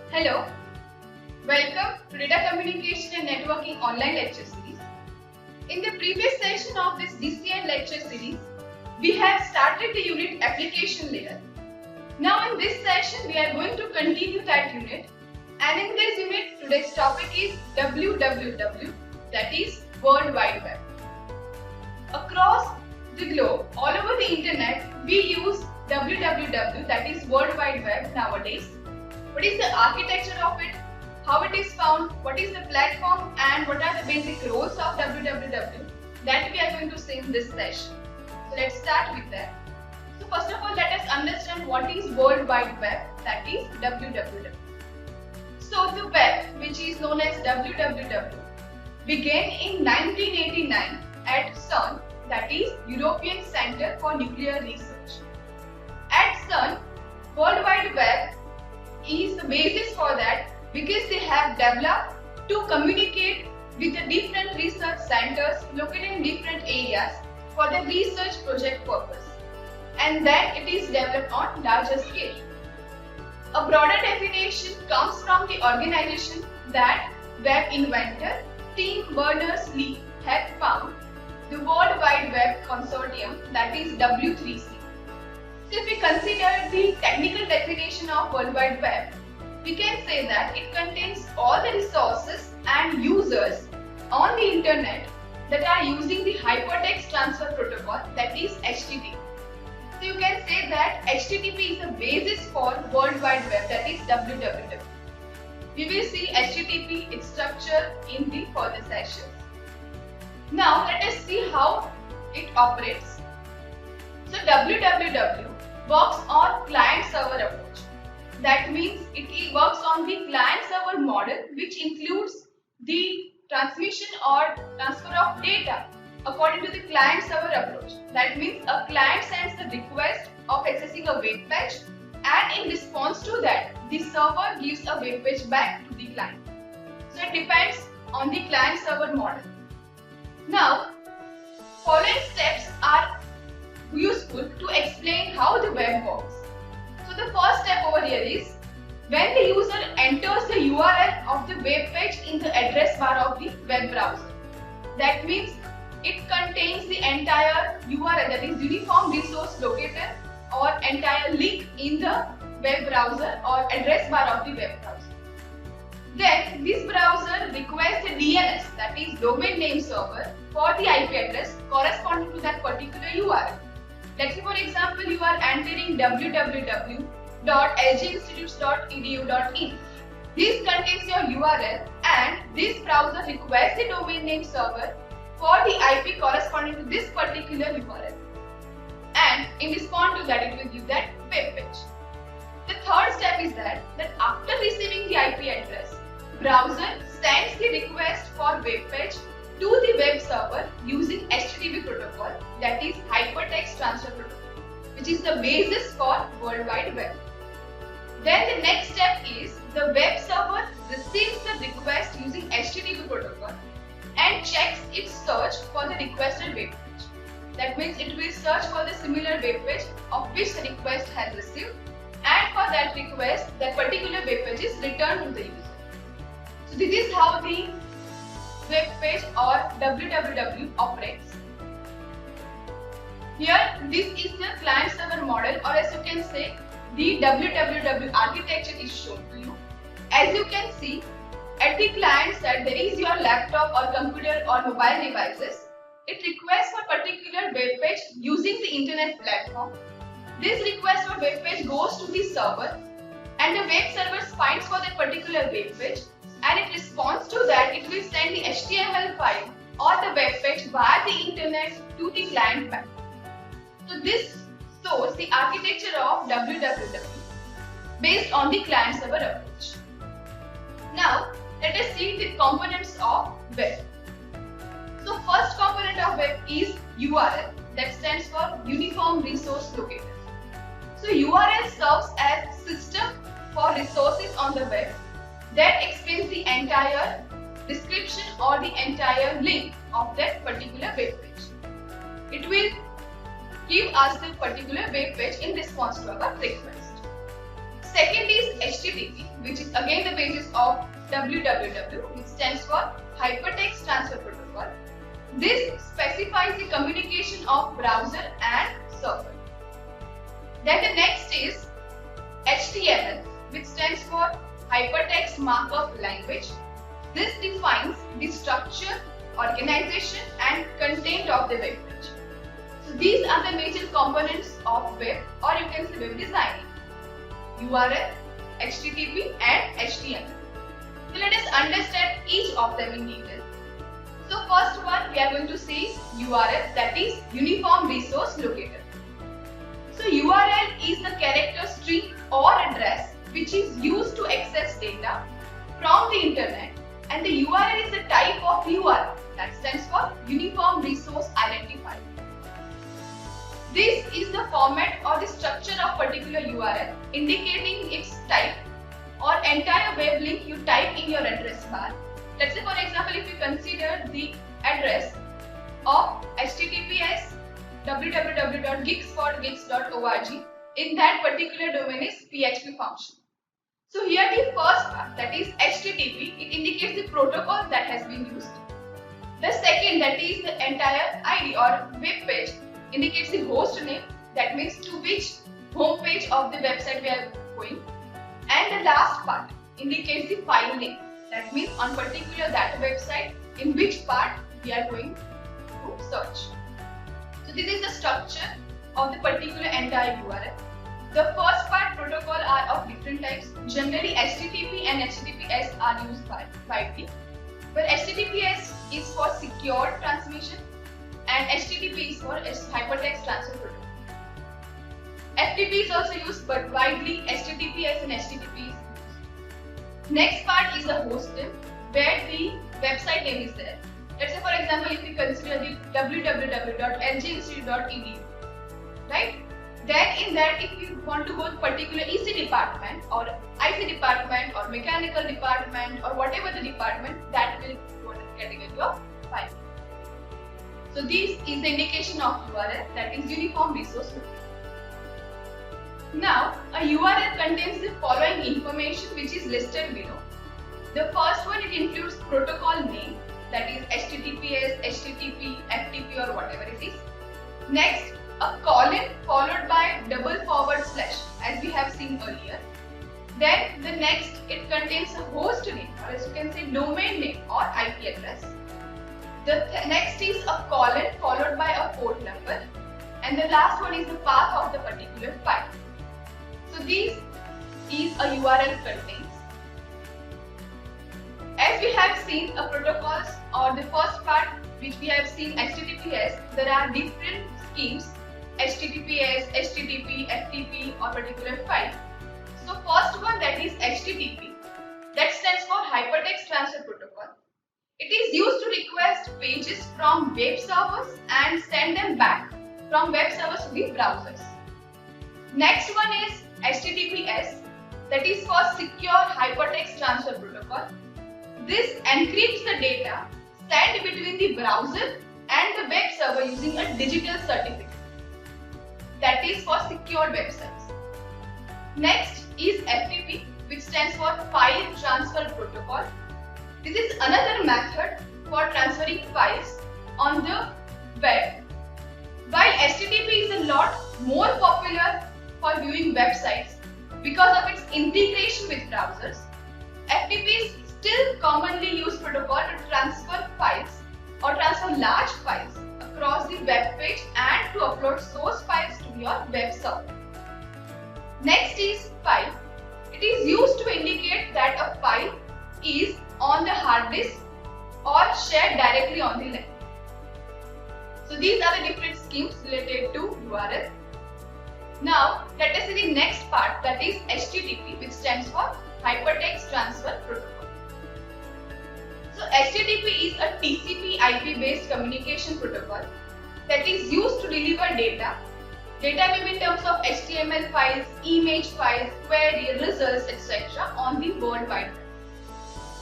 Hello, welcome to Data Communication and Networking online lecture series. In the previous session of this DCN lecture series, we have started the unit application layer. Now in this session, we are going to continue that unit, and in this unit, today's topic is WWW, that is World Wide Web. Across the globe, all over the internet, we use WWW, that is World Wide Web nowadays. What is the architecture of it, how it is found, what is the platform, and what are the basic roles of WWW, that we are going to see in this session. So let's start with that. So first of all, let us understand what is World Wide Web, that is WWW. So the web, which is known as WWW, began in 1989 at CERN, that is European Centre for Nuclear Research. At CERN, World Wide Web is the basis for that because they have developed to communicate with the different research centers located in different areas for the research project purpose, and then it is developed on larger scale. A broader definition comes from the organization that web inventor Tim Berners-Lee had found, the World Wide Web Consortium, that is W3C. So if we consider the technical definition of World Wide Web, we can say that it contains all the resources and users on the internet that are using the Hypertext Transfer Protocol, that is HTTP. So you can say that HTTP is the basis for World Wide Web, that is WWW. We will see HTTP, its structure in the further sessions. Now let us see how it operates. So WWW works on client-server approach. That means it works on the client-server model, which includes the transmission or transfer of data according to the client-server approach. That means a client sends the request of accessing a web page, and in response to that, the server gives a web page back to the client. So it depends on the client-server model. Now, following steps are useful to explain how the web works. So the first step over here is when the user enters the URL of the web page in the address bar of the web browser. That means it contains the entire URL, that is Uniform Resource Locator, or entire link in the web browser or address bar of the web browser. Then this browser requires the DNS, that is Domain Name Server, for the IP address corresponding to that particular URL. Let's say for example you are entering www.lginstitutes.edu.in. This contains your URL, and this browser requires the domain name server for the IP corresponding to this particular URL. And in response to that, it will give that web page. The third step is that after receiving the IP address, browser sends the request for web page to the web server using HTTP protocol, that is Hypertext Transfer Protocol, which is the basis for World Wide Web. Then the next step is the web server receives the request using HTTP protocol and checks its search for the requested web page. That means it will search for the similar web page of which the request has received, and for that request, that particular web page is returned to the user. So this is how the web page or WWW operates. Here, this is the client-server model, or as you can say, the WWW architecture is shown to you. As you can see, at the client side, there is your laptop or computer or mobile devices. It requests for particular web page using the internet platform. This request for web page goes to the server, and the web server finds for that particular web page, and it responds to that. It will send the HTML file or the web page via the internet to the client back. So this shows the architecture of WWW based on the client server approach. Now let us see the components of web. So first component of web is URL, that stands for Uniform Resource Locator. So URL serves as system for resources on the web that explains the entire description or the entire link of that particular web page. It will give us the particular web page in response to our request. Second is HTTP, which is again the basis of www, which stands for Hypertext Transfer Protocol. This specifies the communication of browser and server. Then the next is HTML, which stands for Hypertext Markup Language. This defines the structure, organization and content of the web page. So these are the major components of web, or you can say web designing: URL, HTTP and HTML. So let us understand each of them in detail. So first one we are going to see is URL, that is Uniform Resource Locator. So URL is the character string or address which is used to access data from the internet, and the URL is the type of URL, that stands for Uniform Resource Identifier. This is the format or the structure of particular URL, indicating its type or entire web link you type in your address bar. Let's say for example, if you consider the address of https www.gigsforgigs.org, in that particular domain is PHP function. So here the first part, that is HTTP, it indicates the protocol that has been used. The second, that is the entire ID or web page, indicates the host name, that means to which home page of the website we are going. And the last part indicates the file name, that means on particular that website in which part we are going to search. So this is the structure of the particular entire URL. The first part, protocol are of different types. Generally HTTP and HTTPS are used widely, but HTTPS is for secure transmission and HTTP is for Hypertext Transfer Protocol. FTP is also used, but widely HTTPS and HTTP is used. Next part is the host name, where the website name is there. Let's say for example, if you consider the www.lginstitute.edu, right? Then in that, if you want to go to particular EC department or IC department or mechanical department or whatever the department, that will go to the category of file. So this is the indication of URL, that is Uniform Resource Locator. Now a URL contains the following information which is listed below. The first one, it includes protocol name, that is HTTPS, HTTP, FTP or whatever it is. Next, a colon followed by // as we have seen earlier. Then the next, it contains a host name, or as you can say domain name or IP address. The next is a colon followed by a port number, and the last one is the path of the particular file. So this is a URL contains. As we have seen a protocols, or the first part which we have seen HTTPS, there are different schemes: HTTPS, HTTP, FTP or particular file. So first one, that is HTTP, that stands for Hypertext Transfer Protocol. It is used to request pages from web servers and send them back from web servers to the browsers. Next one is HTTPS, that is for Secure Hypertext Transfer Protocol. This encrypts the data sent between the browser and the web server using a digital certificate, that is for secure websites. Next is FTP, which stands for File Transfer Protocol. This is another method for transferring files on the web. While HTTP is a lot more popular for viewing websites because of its integration with browsers, FTP is still commonly used protocol to transfer files or transfer large files across the web page and to upload source files to your web server. Next is file. It is used to indicate that a file is on the hard disk or shared directly on the link. So these are the different schemes related to URL. Now let us see the next part, that is HTTP, which stands for Hypertext Transfer Protocol. HTTP is a TCP/IP based communication protocol that is used to deliver data. Data may be in terms of HTML files, image files, query, results, etc. on the World Wide Web.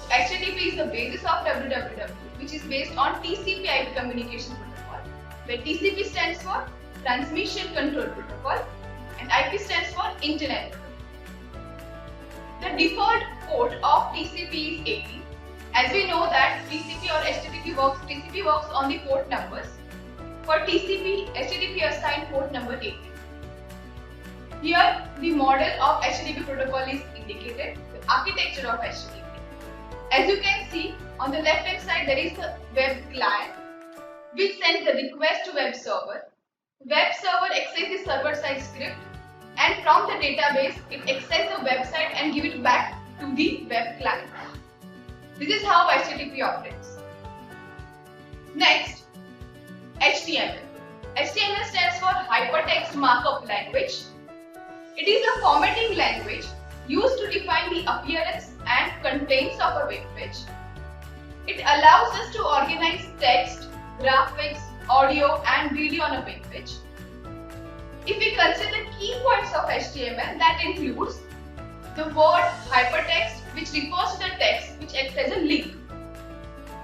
So HTTP is the basis of www, which is based on TCP/IP communication protocol, where TCP stands for Transmission Control Protocol and IP stands for Internet Protocol. The default port of TCP is 80. As we know that TCP or HTTP works on the port numbers. For TCP, HTTP assigned port number 80. Here, the model of HTTP protocol is indicated, the architecture of HTTP. As you can see, on the left hand side there is the web client which sends the request to web server. Web server accesses the server side script, and from the database it accesses the website and give it back to the web client. This is how HTTP operates. Next, HTML. HTML stands for Hypertext Markup Language. It is a formatting language used to define the appearance and contents of a web page. It allows us to organize text, graphics, audio and video on a web page. If we consider key points of HTML, that includes the word hypertext, which refers to the text which acts as a link.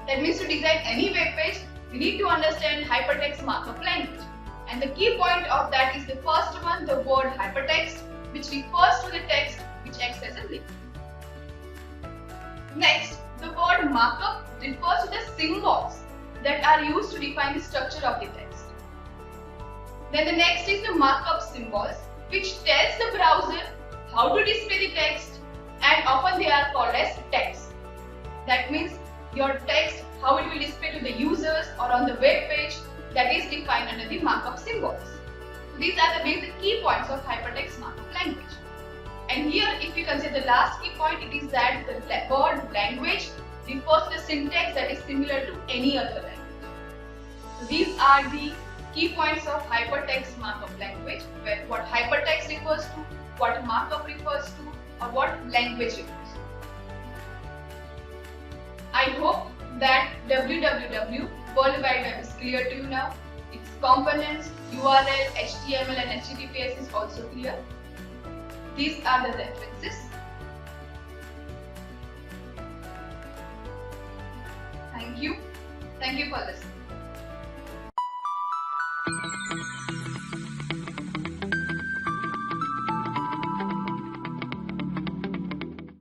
That means to design any web page, we need to understand hypertext markup language. And the key point of that is the first one, the word hypertext, which refers to the text which acts as a link. Next, the word markup refers to the symbols that are used to define the structure of the text. Then the next is the markup symbols, which tells the browser how to display the text, and often they are called as text. That means your text, how it will display to the users or on the web page, that is defined under the markup symbols. So these are the basic key points of hypertext markup language. And here, if we consider the last key point, it is that the word language refers to the syntax that is similar to any other language. So these are the key points of hypertext markup language, where what hypertext refers to, what markup refers to, or what language refers to. I hope that www World Wide Web is clear to you now. Its components, URL, HTML and HTTPS is also clear. These are the references. Thank you. Thank you for listening.